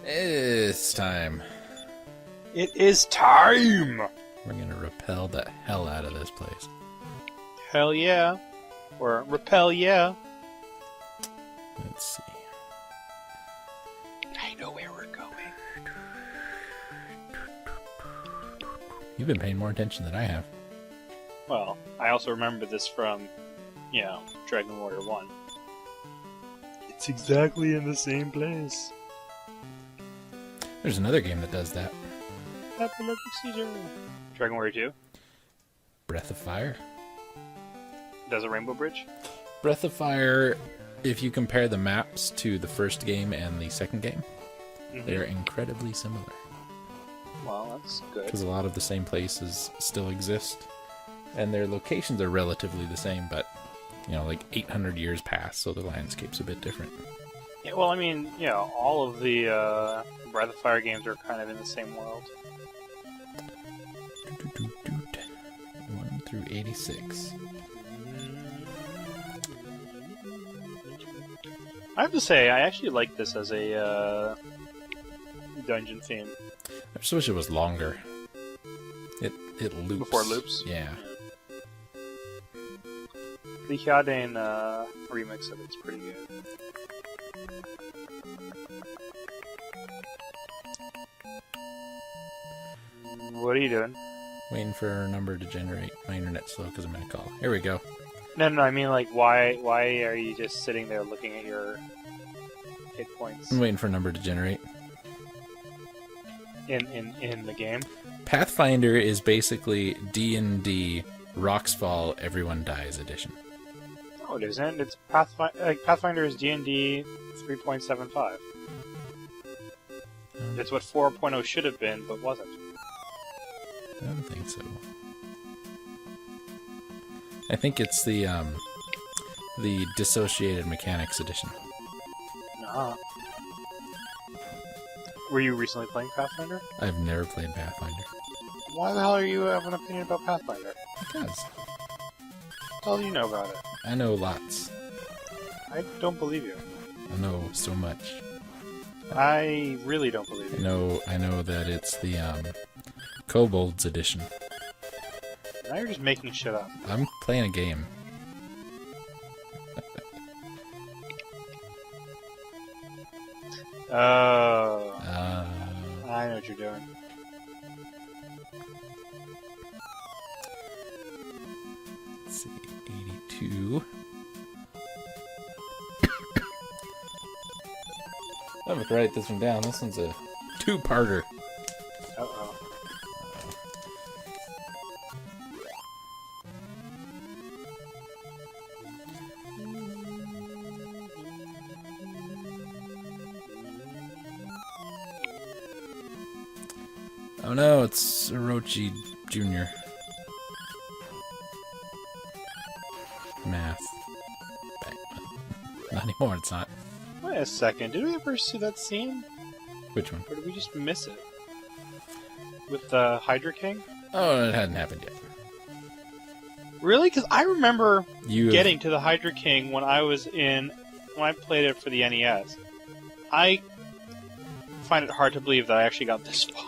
It's time. It is time! We're gonna repel the hell out of this place. Hell yeah. Or repel yeah. Let's see. I know where we're going. You've been paying more attention than I have. Well, I also remember this from, Dragon Warrior 1. It's exactly in the same place. There's another game that does that. Epileptic seizure. Dragon Warrior 2? Breath of Fire. Does a Rainbow Bridge? Breath of Fire, if you compare the maps to the first game and the second game, they're incredibly similar. Well, that's good. Because a lot of the same places still exist. And their locations are relatively the same, but, like 800 years pass, so the landscape's a bit different. Yeah, well, I mean, all of the Breath of Fire games are kind of in the same world. 1 through 86. I have to say, I actually like this as a dungeon theme. I just wish it was longer. It loops. Before it loops? Yeah. The Hyaden remix of it's pretty good. What are you doing? Waiting for a number to generate. My internet's slow because I'm in a call. Here we go. No, I mean, like, why are you just sitting there looking at your hit points I'm waiting for a number to generate. in the game? Pathfinder is basically D&D Rocks Fall Everyone Dies edition. No, it isn't. It's Pathfinder is D&D 3.75. It's what 4.0 should have been, but wasn't. I don't think so. I think it's the Dissociated Mechanics edition. Nah. Were you recently playing Pathfinder? I've never played Pathfinder. Why the hell are you have an opinion about Pathfinder? Because What the hell do you know about it? I know lots. I don't believe you. I know so much. I really don't believe you. I know that it's the Kobolds edition. Now you're just making shit up. I'm playing a game. Oh. I know what you're doing. Let's see, 82. I have to write this one down. This one's a two-parter. Uh-oh. Oh no, it's Orochi Jr. Math. Not anymore, it's not. Wait a second. Did we ever see that scene? Which one? Or did we just miss it? With the Hydra King? Oh, it hadn't happened yet. Really? Because I remember You getting to the Hydra King when I played it for the NES. I find it hard to believe that I actually got this far.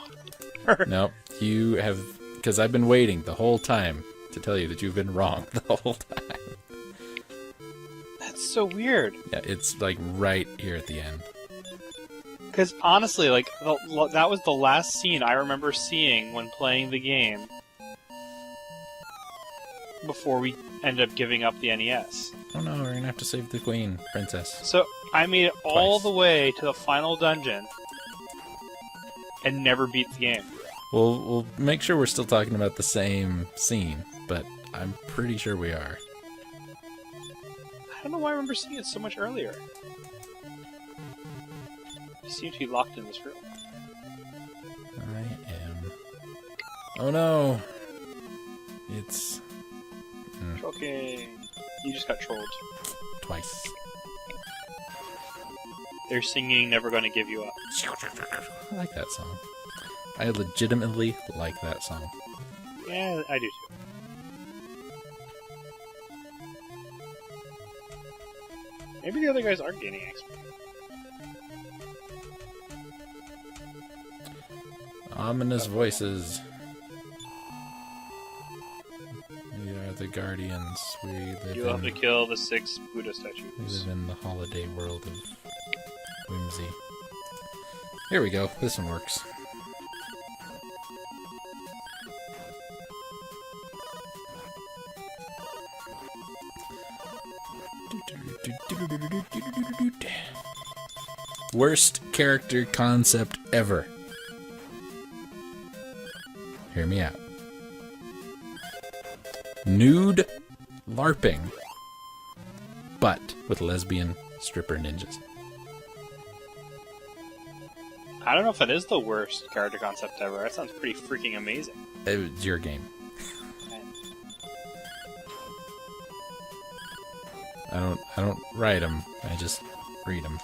No, you have... Because I've been waiting the whole time to tell you that you've been wrong the whole time. That's so weird. Yeah, it's like right here at the end. Because honestly, like, that was the last scene I remember seeing when playing the game before we ended up giving up the NES. Oh no, we're gonna have to save the queen, princess. So I made it all Twice. the way to the final dungeon and never beat the game. We'll make sure we're still talking about the same scene, but I'm pretty sure we are. I don't know why I remember seeing it so much earlier. You seem to be locked in this room. I am... Oh no! It's... Troll King. You just got trolled. Twice. They're singing Never Gonna Give You Up. I like that song. I legitimately like that song. Yeah, I do too. Maybe the other guys are gaining XP. Ominous voices. We are the guardians. We live You'll have to kill the 6 Buddha statues. We live in the holiday world of whimsy. Here we go. This one works. Worst character concept ever. Hear me out. Nude LARPing, but with lesbian stripper ninjas. I don't know if that is the worst character concept ever. That sounds pretty freaking amazing. It's your game. I don't write them. I just read them.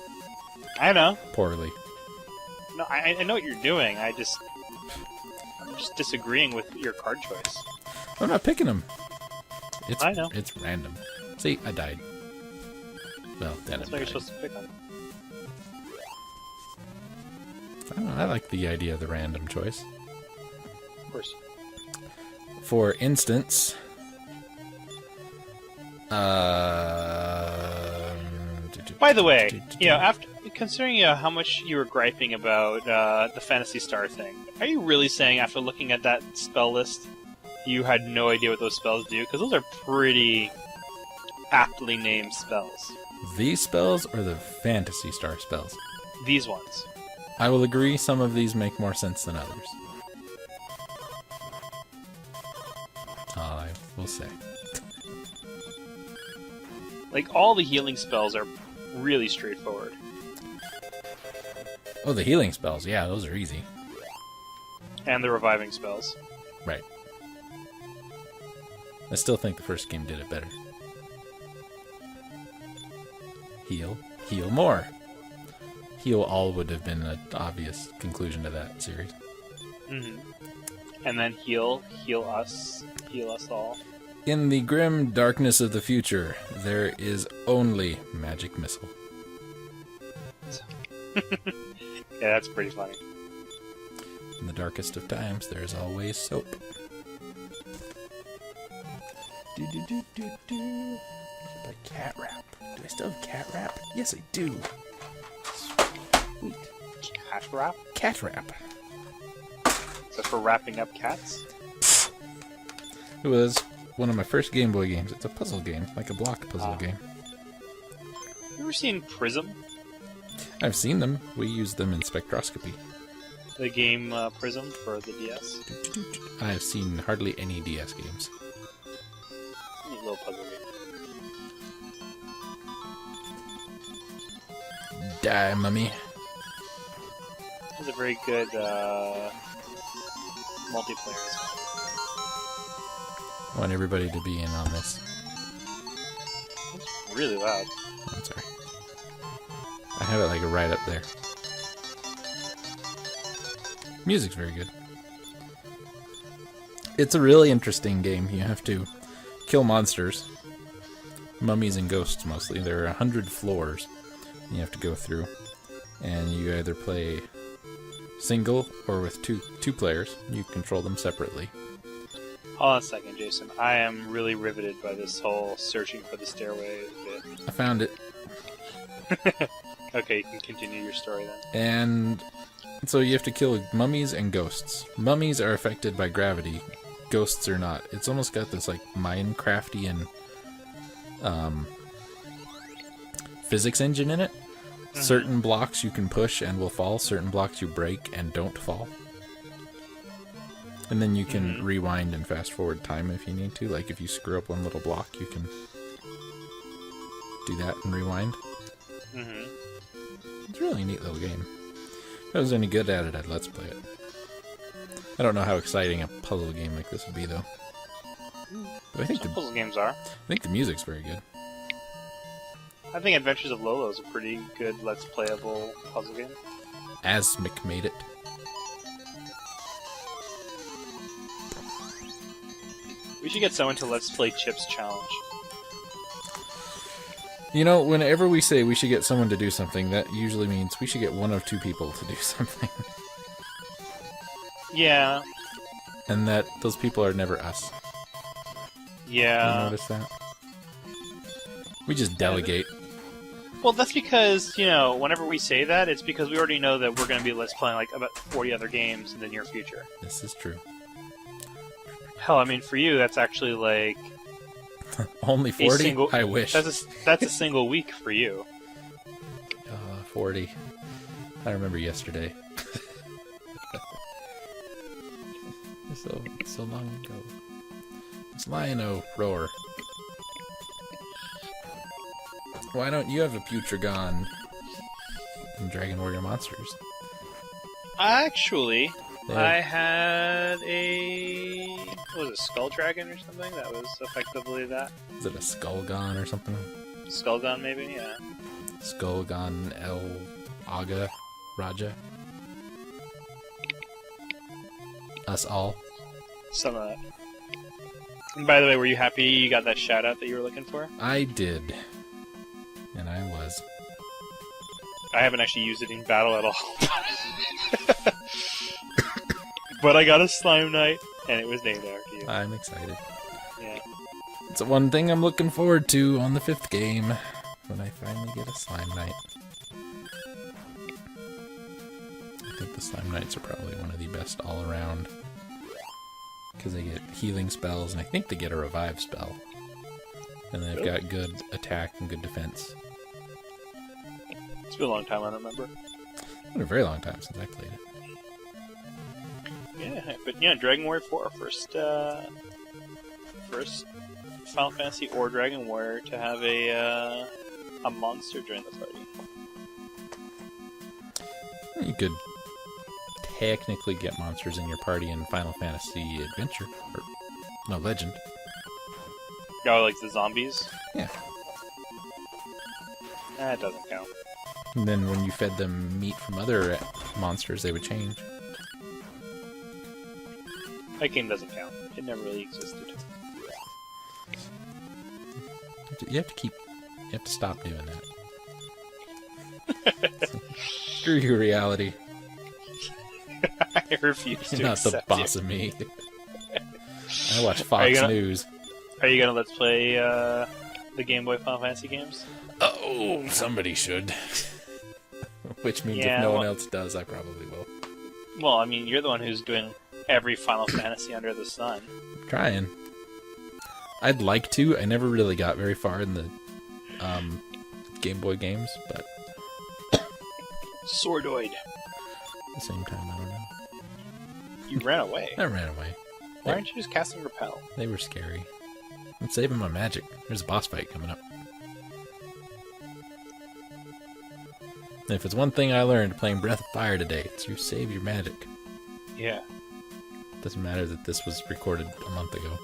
I know. Poorly. No, I know what you're doing. I'm just disagreeing with your card choice. I'm not picking them. I know. It's random. See, I died. Well, then That's why you're supposed to pick them. I don't know. I like the idea of the random choice. Of course. For instance, By the way, after considering how much you were griping about the Phantasy Star thing, are you really saying after looking at that spell list, you had no idea what those spells do? Because those are pretty aptly named spells. These spells or the Phantasy Star spells? These ones. I will agree some of these make more sense than others. I will say. Like, all the healing spells are really straightforward. Oh, the healing spells. Yeah, those are easy. And the reviving spells. Right. I still think the first game did it better. Heal. Heal more. Heal all would have been an obvious conclusion to that series. Mm-hmm. And then heal us all. In the grim darkness of the future, there is only magic missile. Yeah, that's pretty funny. In the darkest of times, there is always soap. The cat rap. Do I still have cat rap? Yes, I do. Sweet. Cat wrap? Cat rap. Is that for wrapping up cats? It was one of my first Game Boy games. It's a puzzle game, like a block puzzle game. You ever seen Prism? I've seen them. We use them in spectroscopy. The game Prism for the DS? I have seen hardly any DS games. Neat little puzzle game. Die, mummy. It's a very good multiplayer as well. I want everybody to be in on this. It's really loud. I'm sorry. I have it like right up there. Music's very good. It's a really interesting game. You have to kill monsters. Mummies and ghosts mostly. There are 100 floors you have to go through. And you either play single or with two players. You control them separately. Hold on a second, Jason. I am really riveted by this whole searching for the stairway bit. I found it. Okay, you can continue your story then. And so you have to kill mummies and ghosts. Mummies are affected by gravity. Ghosts are not. It's almost got this like Minecraftian physics engine in it. Mm-hmm. Certain blocks you can push and will fall. Certain blocks you break and don't fall. And then you can rewind and fast forward time if you need to. Like if you screw up one little block, you can do that and rewind. Mm-hmm. It's a really neat little game. If I was any good at it, I'd let's play it. I don't know how exciting a puzzle game like this would be, though. But I think Some puzzle games are. I think the music's very good. I think Adventures of Lolo is a pretty good let's playable puzzle game. Asmic made it. We should get someone to Let's Play Chips Challenge. You know, whenever we say we should get someone to do something, that usually means we should get one of two people to do something. Yeah. And that those people are never us. Yeah. You notice that? We just delegate. Well, that's because, whenever we say that, it's because we already know that we're going to be let's playing like about 40 other games in the near future. This is true. Hell, I mean, for you, that's actually like... Only 40? I wish. That's a single week for you. 40. I remember yesterday. so long ago. It's Lion-O, roar. Why don't you have a Putragon in Dragon Warrior Monsters? Actually, Yeah. I had what was it, Skull Dragon or something? That was effectively that. Is it a Skullgon or something? Skullgun, maybe? Yeah. Skullgon El Aga Raja? Us all? Some of that. And by the way, were you happy you got that shout out that you were looking for? I did. And I was. I haven't actually used it in battle at all. But I got a Slime Knight, and it was named after you. I'm excited. Yeah. It's one thing I'm looking forward to on the 5th game, when I finally get a Slime Knight. I think the Slime Knights are probably one of the best all around. Because they get healing spells, and I think they get a revive spell. And they've got good attack and good defense. It's been a long time, I don't remember. It's been a very long time since I played it. Yeah, but yeah, Dragon Warrior 4, first Final Fantasy or Dragon Warrior to have a monster join the party. You could technically get monsters in your party in Final Fantasy Adventure, or no, Legend. Oh, like the zombies? Yeah. That doesn't count. And then when you fed them meat from other monsters, they would change. That game doesn't count. It never really existed. You have to stop doing that. Screw your reality. I refuse to You're not the accept boss you. of me. I watch Fox News. Are you gonna let's play the Game Boy Final Fantasy games? Oh, somebody should. Which means if no one else does, I probably will. Well, I mean, you're the one who's doing every Final Fantasy under the sun. I'm trying. I'd like to. I never really got very far in the Game Boy games, but Swordoid. at the same time, I don't know. You ran away. I ran away. Why aren't you just casting Repel? They were scary. I'm saving my magic. There's a boss fight coming up. And if it's one thing I learned playing Breath of Fire today, it's you save your magic. Yeah. Doesn't matter that this was recorded a month ago.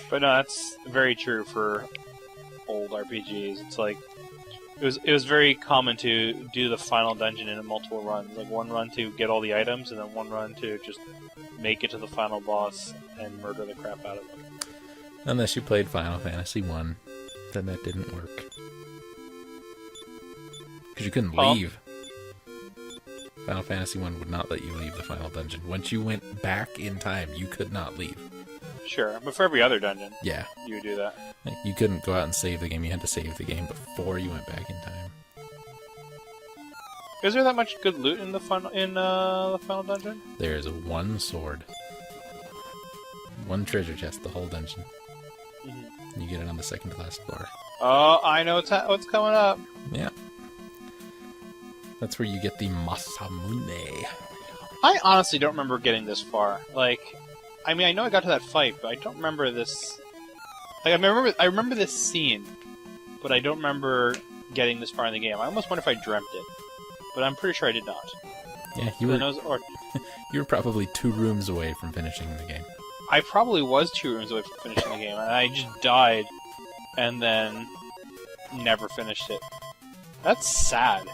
But no, that's very true for old RPGs. It's like it was very common to do the final dungeon in multiple runs. Like one run to get all the items, and then one run to just make it to the final boss and murder the crap out of them. Unless you played Final Fantasy 1, then that didn't work. Because you couldn't leave. Final Fantasy 1 would not let you leave the final dungeon. Once you went back in time, you could not leave. Sure, but for every other dungeon, Yeah. you would do that. You couldn't go out and save the game. You had to save the game before you went back in time. Is there that much good loot in the final dungeon? There is one sword. One treasure chest, the whole dungeon. Mm-hmm. You get it on the second to last floor. Oh, I know what's coming up. Yeah. That's where you get the Masamune. I honestly don't remember getting this far. Like, I mean, I know I got to that fight, but I don't remember this. Like, I remember this scene, but I don't remember getting this far in the game. I almost wonder if I dreamt it, but I'm pretty sure I did not. Yeah, you were probably 2 rooms away from finishing the game. I probably was 2 rooms away from finishing the game, and I just died, and then never finished it. That's sad.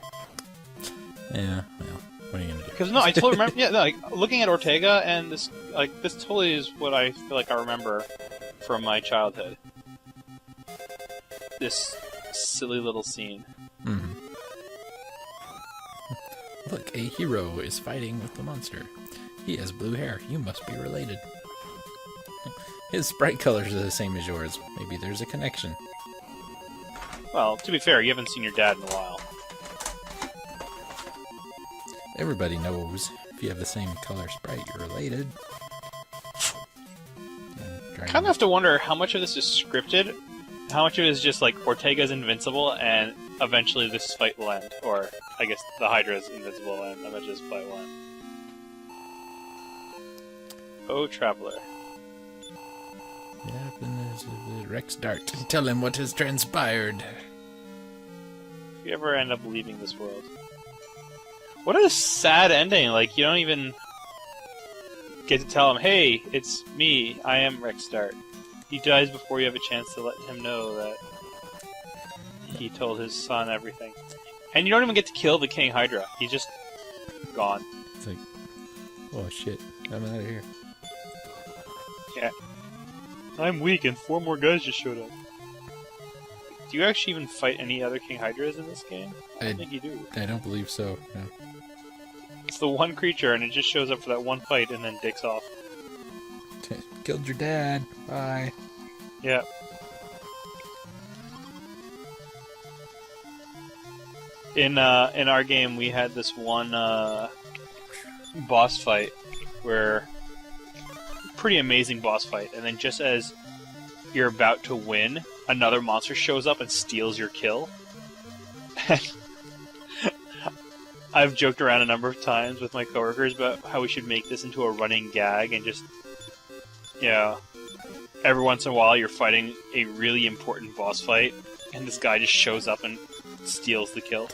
Yeah, well, what are you gonna do? Because no, I totally remember. Yeah, like looking at Ortega, and this totally is what I feel like I remember from my childhood. This silly little scene. Mm-hmm. Look, a hero is fighting with the monster. He has blue hair. You must be related. His sprite colors are the same as yours. Maybe there's a connection. Well, to be fair, you haven't seen your dad in a while. Everybody knows if you have the same color sprite, you're related. I kind of have to wonder how much of this is scripted, how much of it is just like Ortega's invincible and eventually this fight will end. Or, I guess, the Hydra's invincible and eventually this fight will end. Oh, Traveler. Rex Dart. Tell him what has transpired. If you ever end up leaving this world. What a sad ending. Like, you don't even get to tell him, hey, it's me. I am Rex Dart. He dies before you have a chance to let him know that he told his son everything. And you don't even get to kill the King Hydra. He's just gone. It's like, oh shit, I'm out of here. Yeah. I'm weak and 4 more guys just showed up. Do you actually even fight any other King Hydras in this game? I don't think you do. I don't believe so, no. It's the one creature and it just shows up for that one fight and then dicks off. Killed your dad. Bye. Yeah. In our game, we had this one boss fight where pretty amazing boss fight, and then just as you're about to win, another monster shows up and steals your kill. I've joked around a number of times with my coworkers about how we should make this into a running gag and just, every once in a while you're fighting a really important boss fight, and this guy just shows up and steals the kill.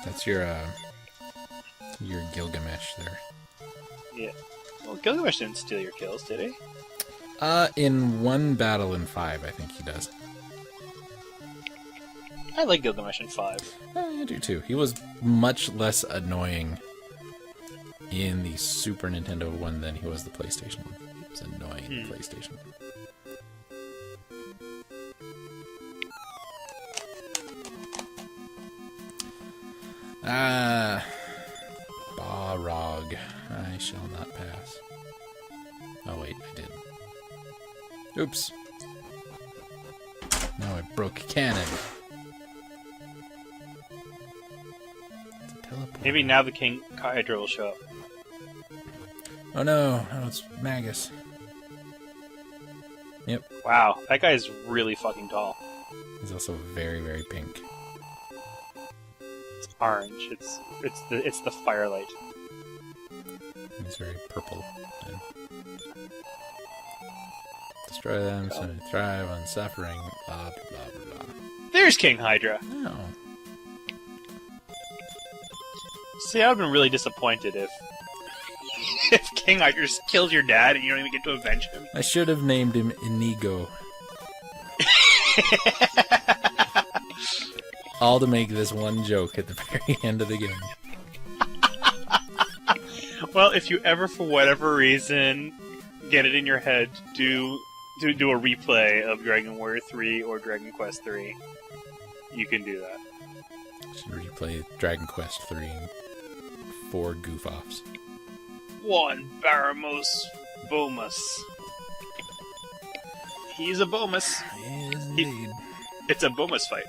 That's your Gilgamesh there. Yeah. Well, Gilgamesh didn't steal your kills, did he? In one battle in 5, I think he does. I like Gilgamesh in 5. I do too. He was much less annoying in the Super Nintendo one than he was the PlayStation one. He was annoying in the PlayStation one. Barog. I shall not pass. Oh wait, I did. Oops. Now I broke a cannon. Maybe now the King Hydra will show up. Oh no, oh, it's Magus. Yep. Wow, that guy is really fucking tall. He's also very, very pink. It's orange. It's the firelight. He's very purple. And destroy them so they thrive on suffering. Blah blah blah blah. There's King Hydra. No. See, I've been really disappointed if King Hydra just kills your dad and you don't even get to avenge him. I should have named him Inigo. All to make this one joke at the very end of the game. Well, if you ever, for whatever reason, get it in your head to do a replay of Dragon Warrior 3 or Dragon Quest 3, you can do that. Should replay Dragon Quest 3 and 4 goof-offs. 1 Baramos Bomus. He's a Bomus. He is indeed. It's a Bomus fight.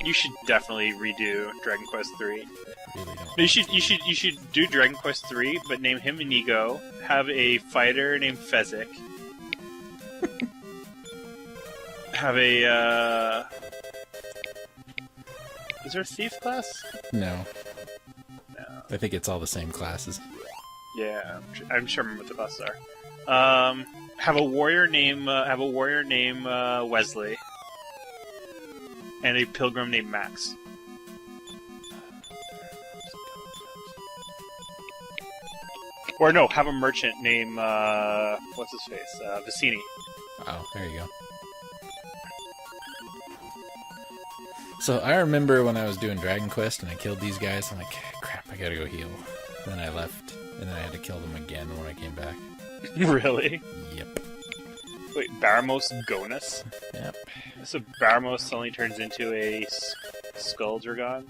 You should definitely redo Dragon Quest 3. Really don't. You should do Dragon Quest 3, but name him Inigo. Have a fighter named Fezzik. Have a is there a thief class? No. No. I think it's all the same classes. Yeah, I'm sure I remember what the classes are. Have a warrior named Wesley. And a pilgrim named Max. Or no, have a merchant named, what's his face? Vicini. Oh, there you go. So I remember when I was doing Dragon Quest and I killed these guys, I'm like, crap, I gotta go heal. Then I left, and then I had to kill them again when I came back. Really? Yep. Wait, Baramos Gonus? Yep. So Baramos suddenly turns into a Skull Dragon?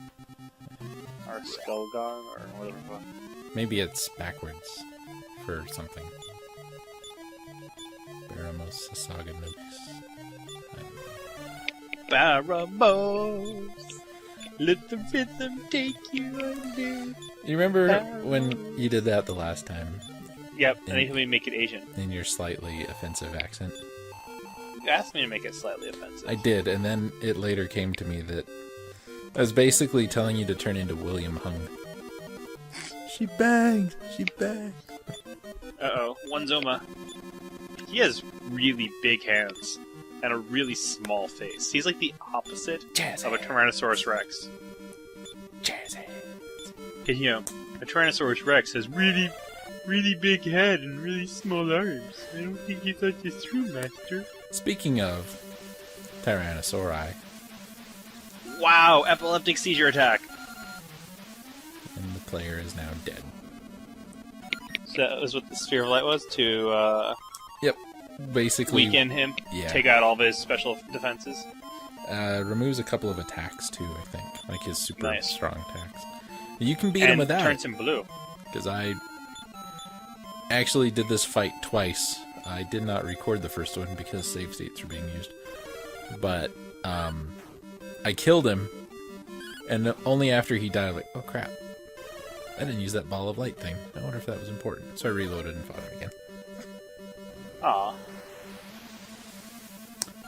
Or Skullgon, or whatever. Maybe it's backwards for something. Baramos Sasaga Nobis. Baramos, let the rhythm take you under. You remember when you did that the last time? Yep, and they told me to make it Asian. In your slightly offensive accent? You asked me to make it slightly offensive. I did, and then it later came to me that I was basically telling you to turn into William Hung. She bangs! She bangs! Uh-oh, Wanzoma. He has really big hands and a really small face. He's like the opposite of a Tyrannosaurus Rex. Jazz hands. And, you know, a Tyrannosaurus Rex has really big head and really small arms. I don't think you thought this through, Master. Speaking of Tyrannosauri, Wow, epileptic seizure attack. and the player is now dead. So that was what the Sphere of Light was, to Yep, basically weaken him, yeah. take out all of his special defenses. Removes a couple of attacks too, I think, like his super Nice. strong attacks. You can beat him And with that. turns him blue. Because I actually did this fight twice. I did not record the first one because save states were being used. But I killed him, and only after he died, I'm like, oh crap. I didn't use that ball of light thing. I wonder if that was important. So I reloaded and fought him again. Aw.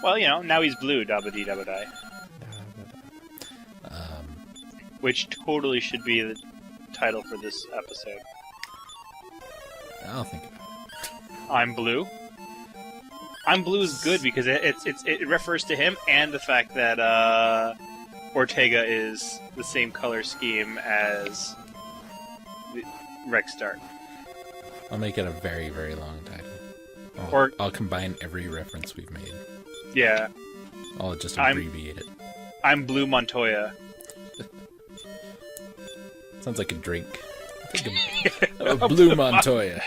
Well, you know, now he's blue, dabba-dee dabba-die. Which totally should be the title for this episode. I'll think about it. I'm blue. I'm blue is good because it refers to him and the fact that Ortega is the same color scheme as Rex Stark. I'll make it a very, very long title. I'll combine every reference we've made. Yeah. I'll just abbreviate it. I'm Blue Montoya. Sounds like a drink. A Blue Montoya.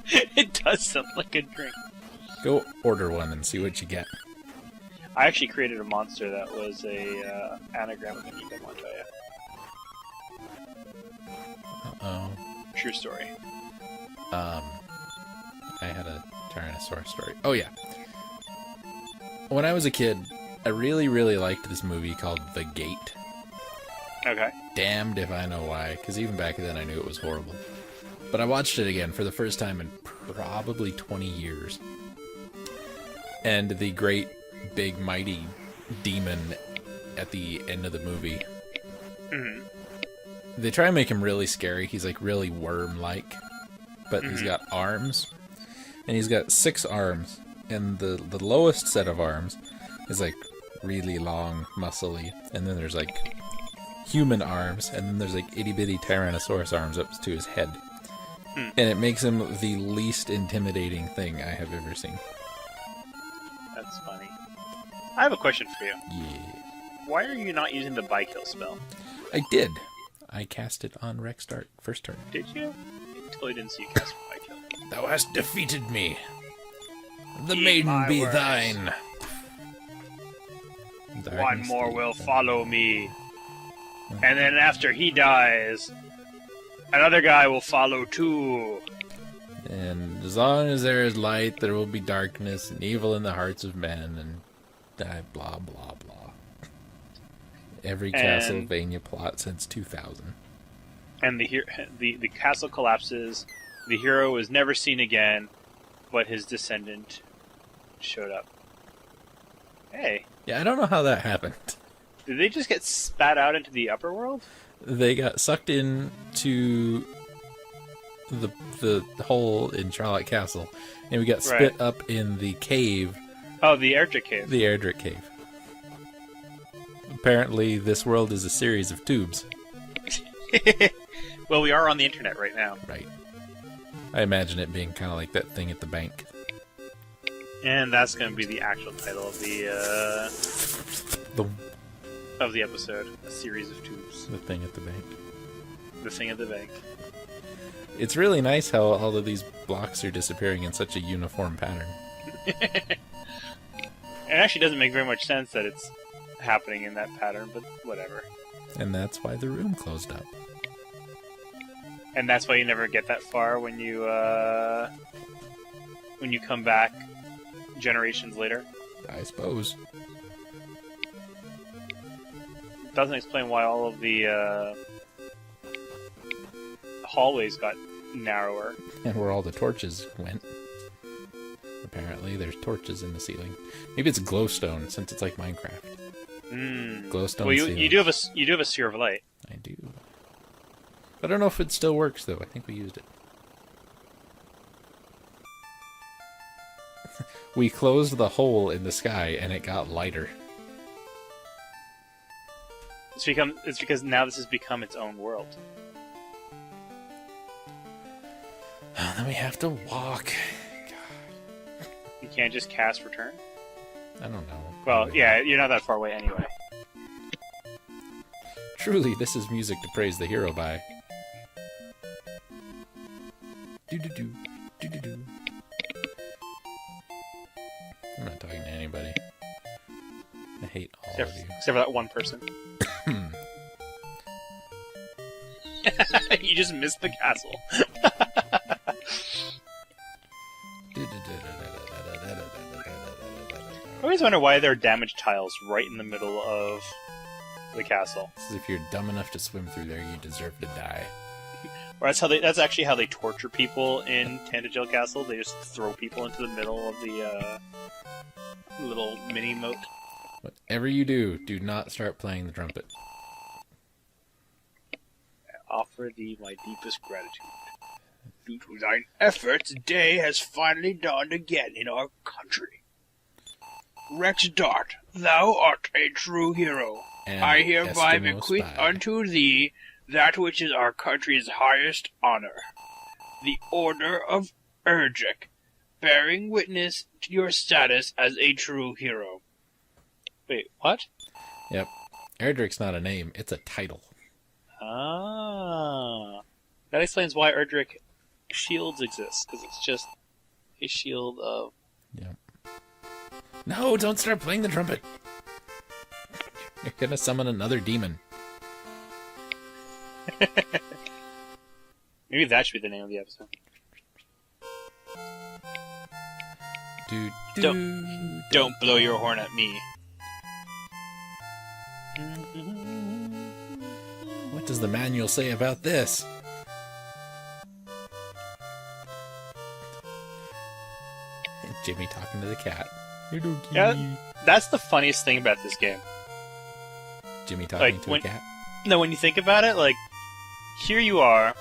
It does sound like a drink. Go order one and see what you get. I actually created a monster that was a anagram of Inigo Montoya. Uh-oh. True story. I had a Tyrannosaurus story. Oh, yeah. When I was a kid, I really, really liked this movie called The Gate. Okay. Damned if I know why, because even back then I knew it was horrible. But I watched it again for the first time in probably 20 years. And the great, big, mighty demon at the end of the movie. Mm-hmm. They try and make him really scary. He's like really worm-like. But he's got arms. And he's got 6 arms. And the lowest set of arms is like really long, muscly. And then there's like human arms. And then there's like itty-bitty Tyrannosaurus arms up to his head. And it makes him the least intimidating thing I have ever seen. That's funny. I have a question for you. Yeah. Why are you not using the By-Kill spell? I did. I cast it on Rex Start first turn. Did you? I totally didn't see you cast By-Kill. Thou hast defeated me. The Eat maiden my be words. thine. One more will follow me. And then after he dies, another guy will follow too. And as long as there is light, there will be darkness and evil in the hearts of men, and blah, blah, blah. Every And- Castlevania plot since 2000. And the castle collapses. The hero is never seen again, but his descendant showed up. Hey, Yeah, I don't know how that happened. did they just get spat out into the upper world? They got sucked into the hole in Charlotte Castle, and we got spit up in the cave, Oh, the Erdrick Cave. the Erdrick Cave. Apparently, this world is a series of tubes. Well, we are on the internet right now. Right. I imagine it being kind of like that thing at the bank. And that's going to be the actual title of The the episode. A series of tubes. the thing at the bank. The thing at the bank. It's really nice how all of these blocks are disappearing in such a uniform pattern. It actually doesn't make very much sense that it's happening in that pattern, but whatever. And that's why the room closed up. And that's why you never get that far when you come back generations later. I suppose. Doesn't explain why all of the hallways got narrower. And where all the torches went. Apparently, there's torches in the ceiling. Maybe it's glowstone, since it's like Minecraft. Glowstone. Well, ceiling. you do have a sphere of light. I do. I don't know if it still works though. I think we used it. We closed the hole in the sky, and it got lighter. It's because now this has become its own world. Then we have to walk. You can't just cast return? I don't know. Well, yeah, you're not that far away anyway. Truly, this is music to praise the hero by. Do-do-do, do-do-do. I'm not talking to anybody. I hate all of you. Except for that one person. You just missed the castle. I always wonder why there are damaged tiles right in the middle of the castle. If you're dumb enough to swim through there, you deserve to die. Or that's actually how they torture people in Tandagel Castle. They just throw people into the middle of the little mini moat. Whatever you do, do not start playing the trumpet. I offer thee my deepest gratitude. Due to thine efforts, day has finally dawned again in our country. Rex Dart, thou art a true hero. And I hereby Eskimo bequeath spy. unto thee that which is our country's highest honor, the Order of Urgic, bearing witness to your status as a true hero. Wait, what? Yep. Erdrick's not a name, it's a title. Ah. That explains why Erdrick shields exist, because it's just a shield of... Yep. No, don't start playing the trumpet! You're gonna summon another demon. Maybe that should be the name of the episode. Don't blow your horn at me. What does the manual say about this? Jimmy talking to the cat. Yeah, that's the funniest thing about this game. Jimmy talking to when, a cat? No, when you think about it, like, here you are,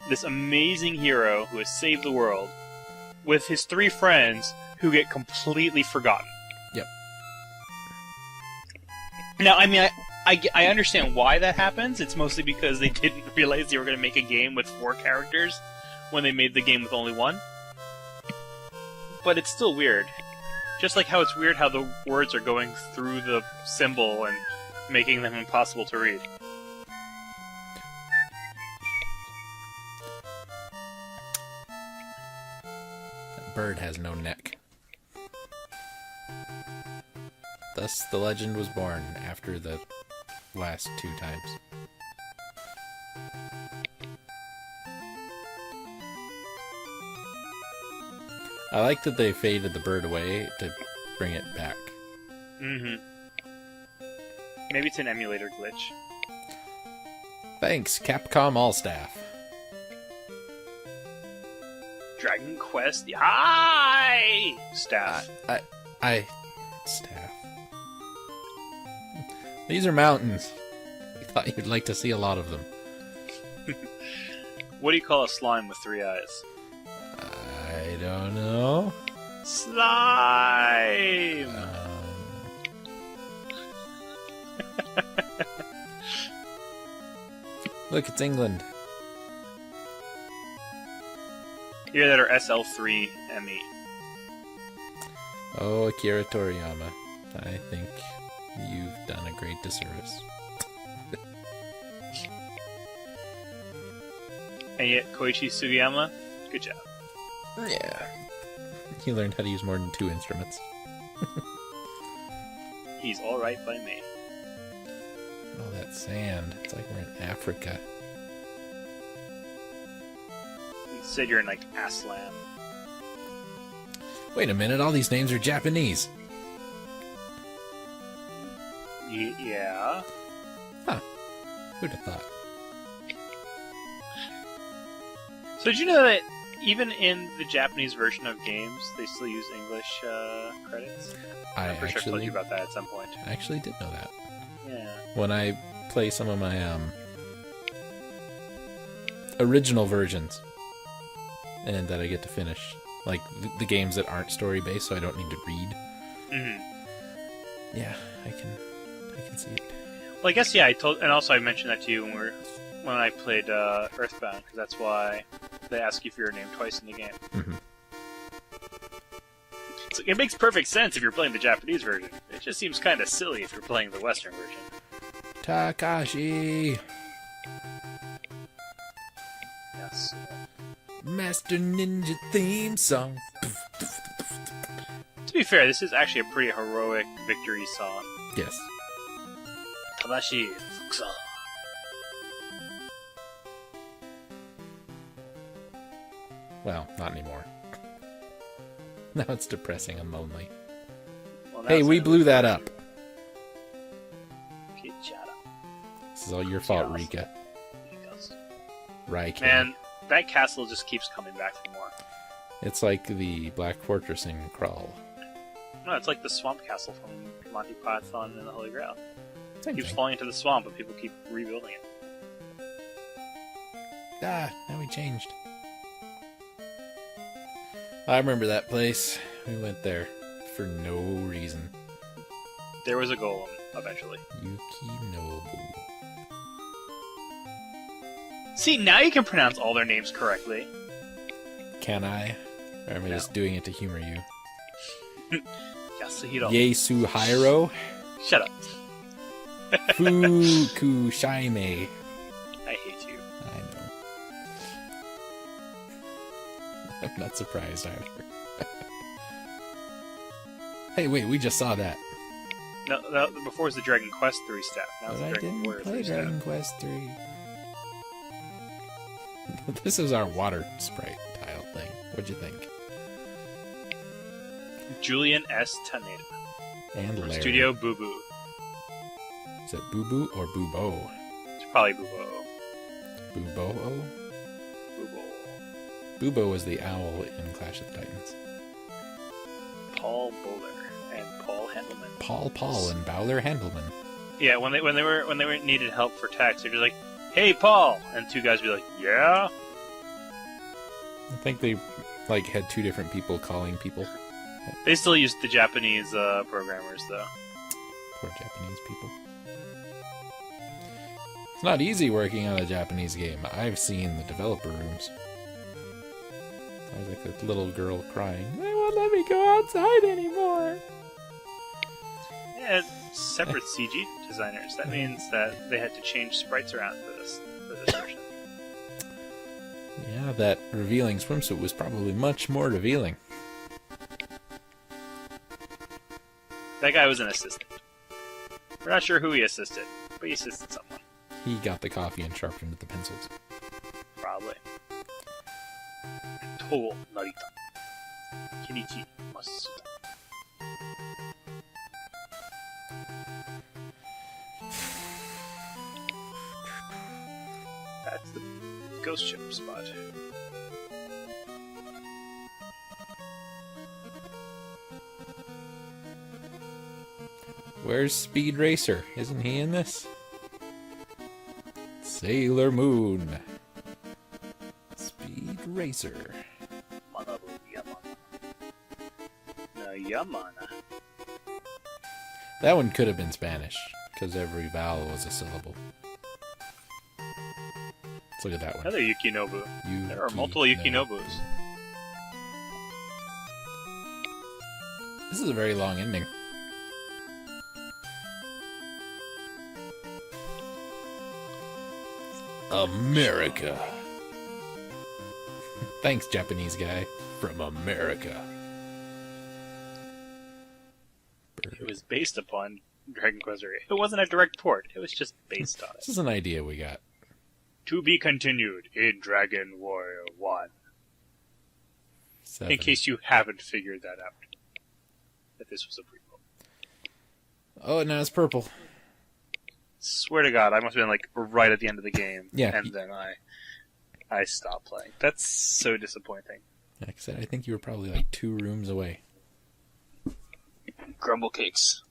this amazing hero who has saved the world, with his three friends who get completely forgotten. Yep. Now, I mean, I understand why that happens. It's mostly because they didn't realize they were going to make a game with 4 characters when they made the game with only 1. But it's still weird. Just like how it's weird how the words are going through the symbol and making them impossible to read. That bird has no neck. Thus, the legend was born after the last 2 times. I like that they faded the bird away to bring it back. Mm-hmm. Maybe it's an emulator glitch. Thanks, Capcom All-Staff. Dragon Quest, the high staff. Staff. These are mountains. I thought you'd like to see a lot of them. What do you call a slime with 3 eyes? I don't know. Slime! Look, it's England. Either that or SL3ME. Oh, Akira Toriyama. I think you've done a great disservice. And yet, Koichi Sugiyama, good job. Yeah. He learned how to use more than 2 instruments. He's alright by me. Oh, that sand. It's like we're in Africa. You said you're in, like, Aslan. Wait a minute, all these names are Japanese. Yeah. Huh. Who'd have thought? So did you know that even in the Japanese version of games, they still use English credits? I'm pretty sure I told you about that at some point. I actually did know that. Yeah. When I play some of my original versions, and that I get to finish, like the games that aren't story based, so I don't need to read. Mm-hmm. Yeah, I can see it. Well, I guess and also I mentioned that to you when I played Earthbound, because that's why they ask you for your name twice in the game. Mm-hmm. So it makes perfect sense if you're playing the Japanese version. It just seems kind of silly if you're playing the Western version. Takashi! Yes. Master Ninja theme song. To be fair, this is actually a pretty heroic victory song. Yes. Tadashi Fukusa. Well, not anymore. Now it's depressing and lonely. Well, hey, we blew that up. This is all your fault, Rika. Rika. Man, that castle just keeps coming back for more. It's like the Black Fortressing crawl. No, it's like the swamp castle from Monty Python and the Holy Grail. Same It keeps thing. falling into the swamp, but people keep rebuilding it. Ah, now we changed. I remember that place. We went there for no reason. There was a golem, eventually. Yukinobu. See, now you can pronounce all their names correctly. Can I? Or am I just doing it to humor you? Yasuhiro. Yasuhiro? Shut up. Fukushaime. I hate you. I know. I'm not surprised either. Hey, wait, we just saw that. No, before was the Dragon Quest 3 step. Now But it's the I Dragon didn't Warrior play 3 step. Dragon Quest 3. This is our water sprite tile thing. What'd you think? Julian S. Taneda. And From Larry. Studio Boo Boo. Is it Boo Boo or Boo Bo? It's probably Boo Boo. Boo Bo? Boo Boo. Boo Bo was the owl in Clash of the Titans. Paul Bowler and Paul Handelman. Paul and Bowler Handelman. Yeah, when they were needed help for text, they're just like, "Hey, Paul," and two guys would be like, "Yeah." I think they had 2 different people calling people. They still use the Japanese programmers, though. Poor Japanese people. It's not easy working on a Japanese game. I've seen the developer rooms. I was like a little girl crying, "They won't let me go outside anymore." Yeah, separate CG designers. That means that they had to change sprites around for this version. Yeah, that revealing swimsuit was probably much more revealing. That guy was an assistant. We're not sure who he assisted, but he assisted someone. He got the coffee and sharpened the pencils. Probably. Toho Narita. Kenichi Masuda. That's the ghost ship spot. Where's Speed Racer? Isn't he in this? Sailor Moon. Speed Racer. Manabu Yamana. No, Yamana. That one could have been Spanish, because every vowel was a syllable. Let's look at that one. Another Yukinobu. There are multiple Yukinobus. This is a very long ending. America. Thanks, Japanese guy from America. It was based upon Dragon Quest 3. It wasn't a direct port. It was just based on it. This is an idea we got. To be continued in Dragon Warrior 1. 7. In case you haven't figured that out. That this was a prequel. Oh, now it's purple. Swear to God, I must have been like right at the end of the game. Yeah. And then I stopped playing. That's so disappointing. Like I said, I think you were probably like 2 rooms away. Grumble cakes.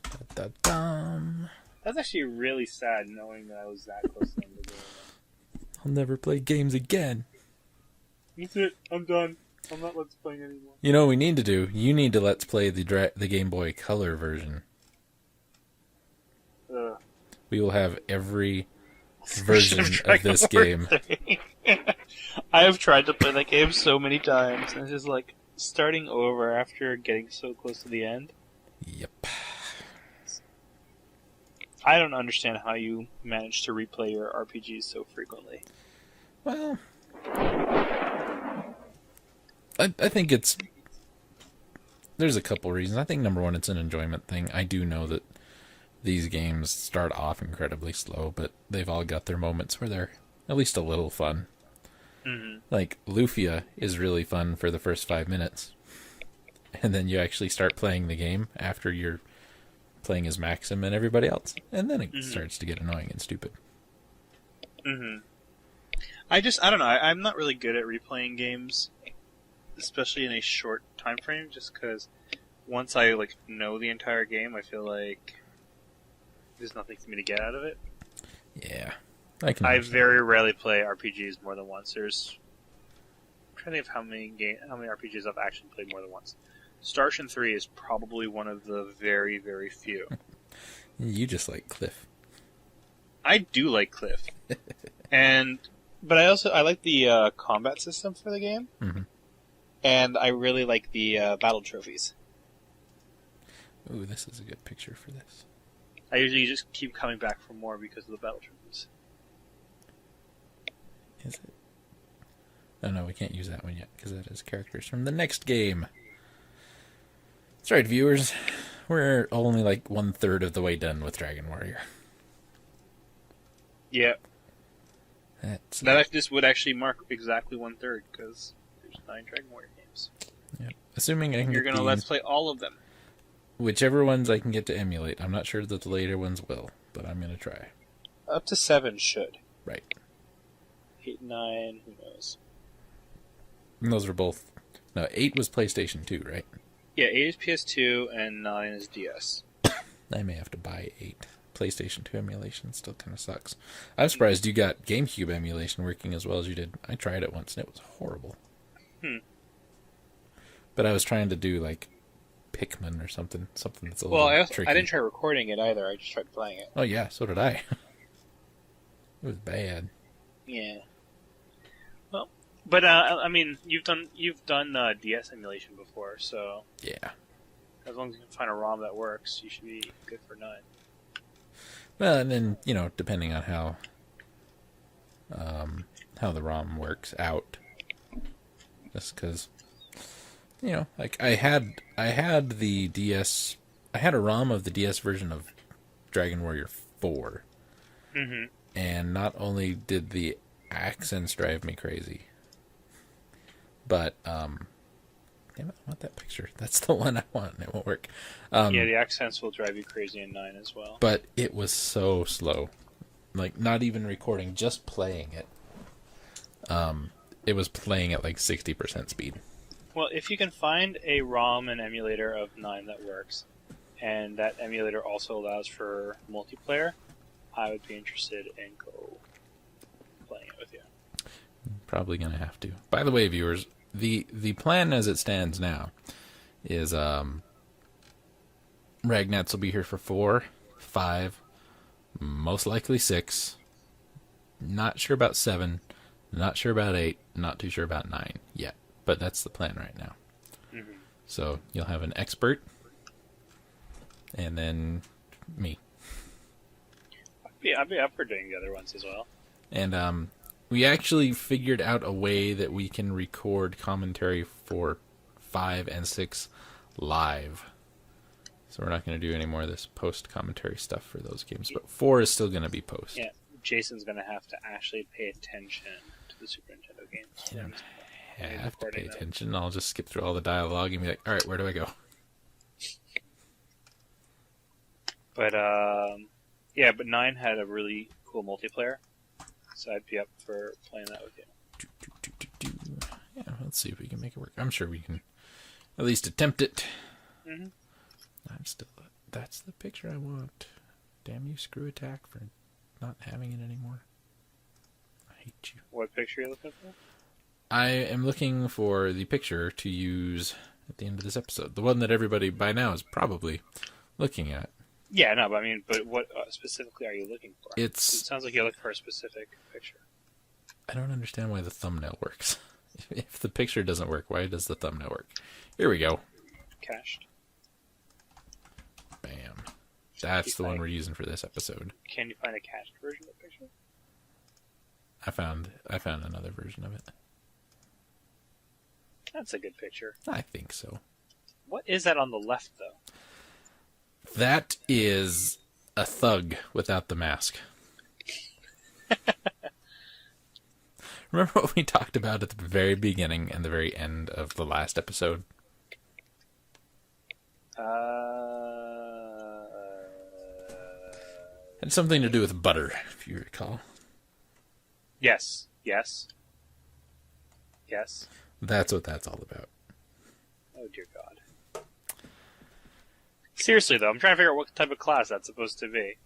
Da-da-dum. That's actually really sad knowing that I was that close to the end of the game. I'll never play games again. That's it. I'm done. I'm not Let's Playing anymore. You know what we need to do? You need to Let's Play the Game Boy Color version. We will have every version of this game. I have tried to play that game so many times, and it's just like starting over after getting so close to the end. Yep. I don't understand how you manage to replay your RPGs so frequently. Well, I think it's... There's a couple reasons. I think number one, it's an enjoyment thing. I do know that these games start off incredibly slow, but they've all got their moments where they're at least a little fun. Mm-hmm. Like, Lufia is really fun for the first 5 minutes. And then you actually start playing the game after you're playing as Maxim and everybody else. And then it starts to get annoying and stupid. Mm-hmm. I don't know. I'm not really good at replaying games, especially in a short time frame, just because once I know the entire game, I feel like there's nothing for me to get out of it. Yeah. I very rarely play RPGs more than once. I'm trying to think of how many RPGs I've actually played more than once. Star Ocean 3 is probably one of the very, very few. You just like Cliff. I do like Cliff. But I like the combat system for the game. Mm-hmm. And I really like the battle trophies. Ooh, this is a good picture for this. I usually just keep coming back for more because of the battle trophies. Is it? Oh no, we can't use that one yet, because that is characters from the next game. That's right, viewers. We're only like 1/3 of the way done with Dragon Warrior. Yeah. This would actually mark exactly 1/3, because there's 9 Dragon Warrior games. Yeah. Assuming I can You're going to Let's Play all of them. Whichever ones I can get to emulate. I'm not sure that the later ones will, but I'm going to try. Up to 7 should. Right. 8, 9, who knows? And those were both... No, 8 was PlayStation 2, right? Yeah, 8 is PS2 and 9 is DS. I may have to buy 8. PlayStation 2 emulation still kind of sucks. I'm surprised you got GameCube emulation working as well as you did. I tried it once and it was horrible. But I was trying to do like Pikmin or something that's a little tricky. I didn't try recording it either. I just tried playing it. Oh yeah, so did I. It was bad. Yeah. Well, but I mean, you've done DS emulation before, so Yeah. as long as you can find a ROM that works, you should be good for 9. Well, and then depending on how the ROM works out, just because like I had the DS, I had a ROM of the DS version of Dragon Warrior 4, and not only did the accents drive me crazy, but damn it, I want that picture. That's the one I want, and it won't work. Yeah, the accents will drive you crazy in 9 as well. But it was so slow. Like, not even recording, just playing it. It was playing at like 60% speed. Well, if you can find a ROM and emulator of 9 that works, and that emulator also allows for multiplayer, I would be interested in playing it with you. Probably gonna have to. By the way, viewers, the plan as it stands now is Ragnats will be here for 4, 5, most likely 6. Not sure about 7. Not sure about 8. Not too sure about 9 yet. But that's the plan right now. So you'll have an expert, and then me. I'd be up for doing the other ones as well. And we actually figured out a way that we can record commentary for 5 and 6 live. So we're not going to do any more of this post-commentary stuff for those games. But 4 is still going to be post. Yeah, Jason's going to have to actually pay attention to the Super Nintendo games. You don't have to pay attention. I'll just skip through all the dialogue and be like, all right, where do I go? But, yeah, but 9 had a really cool multiplayer. So I'd be up for playing that with you. Yeah, let's see if we can make it work. I'm sure we can at least attempt it. Mm-hmm. That's the picture I want. Damn you, Screw Attack, for not having it anymore. I hate you. What picture are you looking for? I am looking for the picture to use at the end of this episode. The one that everybody by now is probably looking at. Yeah, no, but what specifically are you looking for? It sounds like you're looking for a specific picture. I don't understand why the thumbnail works. If the picture doesn't work, why does the thumbnail work? Here we go. Cached. Bam. That's the one we're using for this episode. Can you find a cached version of the picture? I found another version of it. That's a good picture. I think so. What is that on the left, though? That is a thug without the mask. Remember what we talked about at the very beginning and the very end of the last episode? Had something to do with butter, if you recall. Yes. That's what that's all about. Oh, dear God. Seriously, though, I'm trying to figure out what type of class that's supposed to be.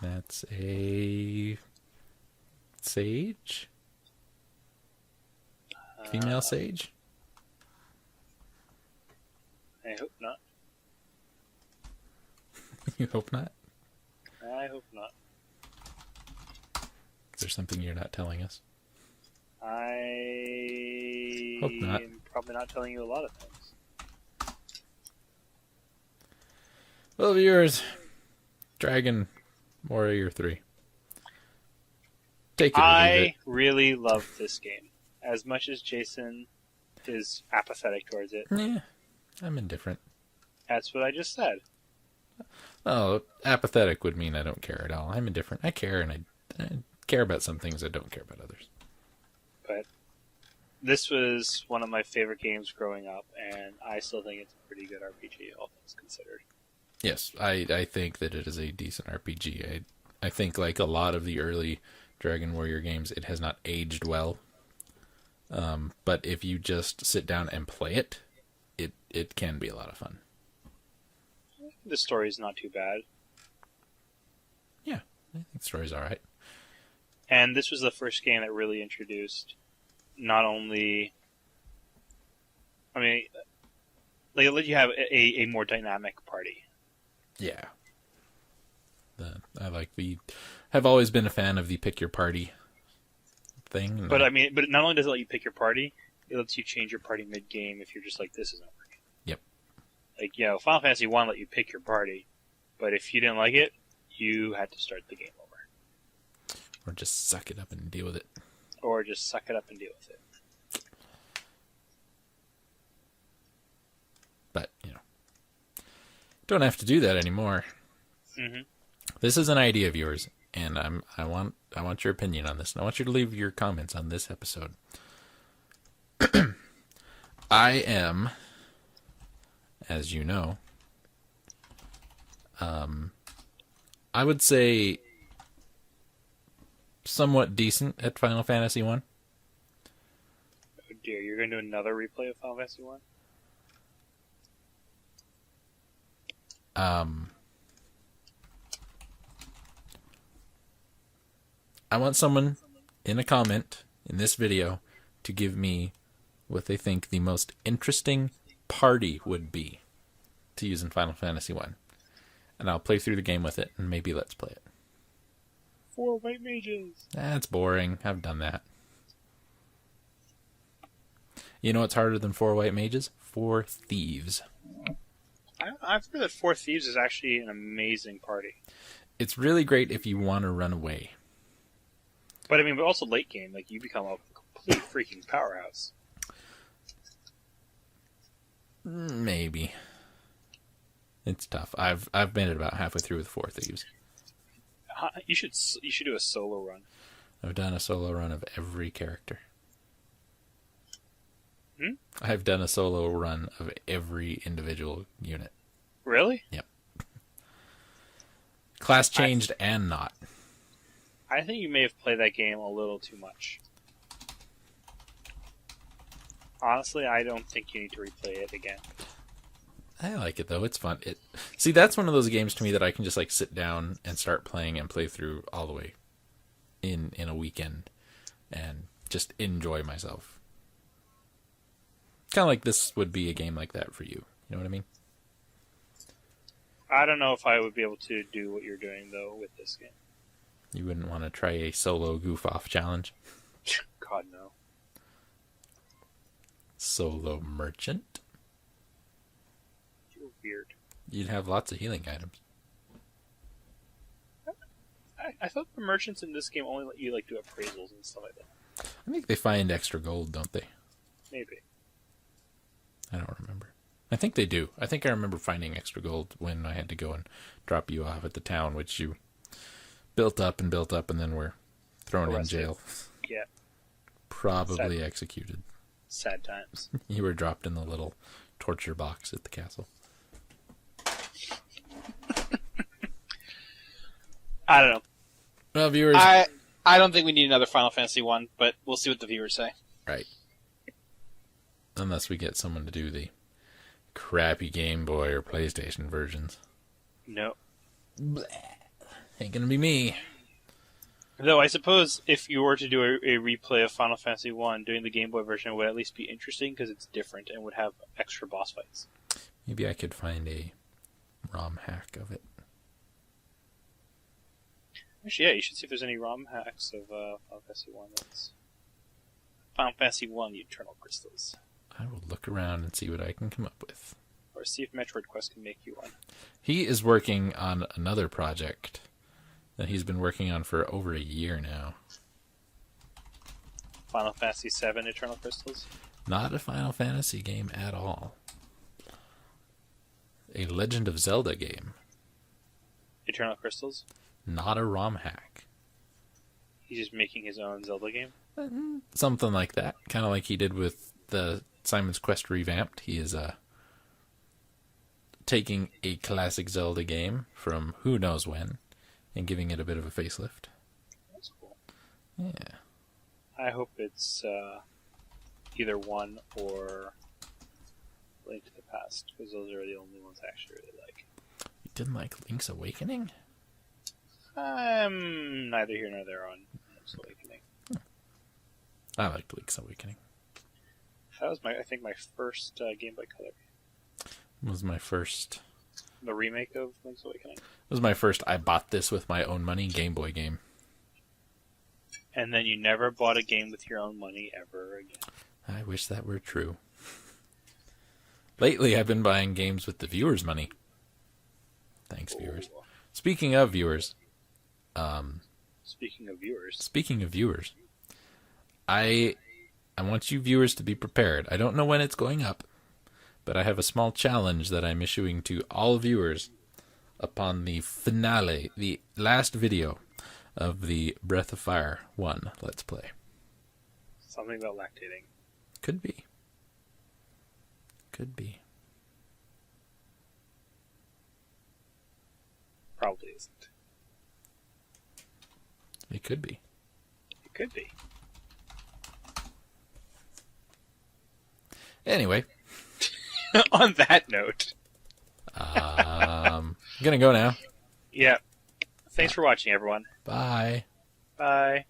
That's a sage? Female sage? I hope not. You hope not? I hope not. Is there something you're not telling us? I hope not. am probably not telling you a lot of things. Well, viewers, Dragon Warrior 3. Take it or leave it. Really love this game. As much as Jason is apathetic towards it. Yeah, I'm indifferent. That's what I just said. Oh, apathetic would mean I don't care at all. I'm indifferent. I care, and I care about some things. I don't care about others. But this was one of my favorite games growing up, and I still think it's a pretty good RPG, all things considered. Yes, I think that it is a decent RPG. I think, like a lot of the early Dragon Warrior games, it has not aged well. But if you just sit down and play it, it can be a lot of fun. The story's not too bad. Yeah, I think the story's alright. And this was the first game that really introduced not only... I mean, they let you have a more dynamic party. Yeah. Have always been a fan of the pick your party thing. But but not only does it let you pick your party, it lets you change your party mid-game if you're just like, this isn't working. Yep. Like, Final Fantasy 1 let you pick your party, but if you didn't like it, you had to start the game over. Or just suck it up and deal with it. But, don't have to do that anymore. Mm-hmm. This is an idea of yours, and I want your opinion on this, and I want you to leave your comments on this episode. I am, as you know, I would say somewhat decent at Final Fantasy 1. Oh dear, you're going to do another replay of Final Fantasy 1? I want someone in a comment in this video to give me what they think the most interesting party would be to use in Final Fantasy 1. And I'll play through the game with it, and maybe let's play it. 4 white mages. That's boring. I've done that. You know what's harder than 4 white mages? 4 thieves. I've heard that 4 thieves is actually an amazing party. It's really great if you want to run away. But but also late game, like you become a complete freaking powerhouse. Maybe. It's tough. I've made it about halfway through with 4 Thieves. You should do a solo run. I've done a solo run of every character. Hmm? I've done a solo run of every individual unit. Really? Yep. Class changed and not. I think you may have played that game a little too much. Honestly, I don't think you need to replay it again. I like it, though. It's fun. See, that's one of those games to me that I can just like sit down and start playing and play through all the way in a weekend and just enjoy myself. Kind of like this would be a game like that for you. You know what I mean? I don't know if I would be able to do what you're doing, though, with this game. You wouldn't want to try a solo goof-off challenge? God, no. Solo merchant? You're weird. You'd have lots of healing items. I thought the merchants in this game only let you do appraisals and stuff like that. I think they find extra gold, don't they? Maybe. I don't remember. I think they do. I think I remember finding extra gold when I had to go and drop you off at the town, which you built up, and then were thrown Arrested. in jail. Yeah. Probably executed. Sad times. You were dropped in the little torture box at the castle. I don't know. Well, viewers... I don't think we need another Final Fantasy 1, but we'll see what the viewers say. Right. Unless we get someone to do the crappy Game Boy or PlayStation versions. No. Bleh. Ain't gonna be me. Though I suppose if you were to do a replay of Final Fantasy 1, doing the Game Boy version would at least be interesting because it's different and would have extra boss fights. Maybe I could find a ROM hack of it. Actually, yeah, you should see if there's any ROM hacks of Final Fantasy 1. That's Final Fantasy 1, the Eternal Crystals. I will look around and see what I can come up with. Or see if Metroid Quest can make you one. He is working on another project that he's been working on for over a year now. Final Fantasy 7 Eternal Crystals? Not a Final Fantasy game at all. A Legend of Zelda game. Eternal Crystals? Not a ROM hack. He's just making his own Zelda game? Something like that. Kind of like he did with the Simon's Quest Revamped. He is taking a classic Zelda game from who knows when and giving it a bit of a facelift. That's cool. Yeah. I hope it's either 1 or Link to the Past, because those are the only ones I actually really like. You didn't like Link's Awakening? I'm neither here nor there on Link's Awakening. I liked Link's Awakening. That was I think my first Game Boy Color. It was my first... The remake of Link's Awakening? It was my first I bought this with my own money Game Boy game. And then you never bought a game with your own money ever again. I wish that were true. Lately, I've been buying games with the viewers' money. Thanks, viewers. Speaking of viewers... Speaking of viewers, I want you viewers to be prepared. I don't know when it's going up, but I have a small challenge that I'm issuing to all viewers upon the finale, the last video of the Breath of Fire 1 Let's Play. Something about lactating. Could be. Could be. Probably isn't. It could be. It could be. Anyway. On that note. I'm gonna go now. Yeah. Thanks for watching, everyone. Bye. Bye.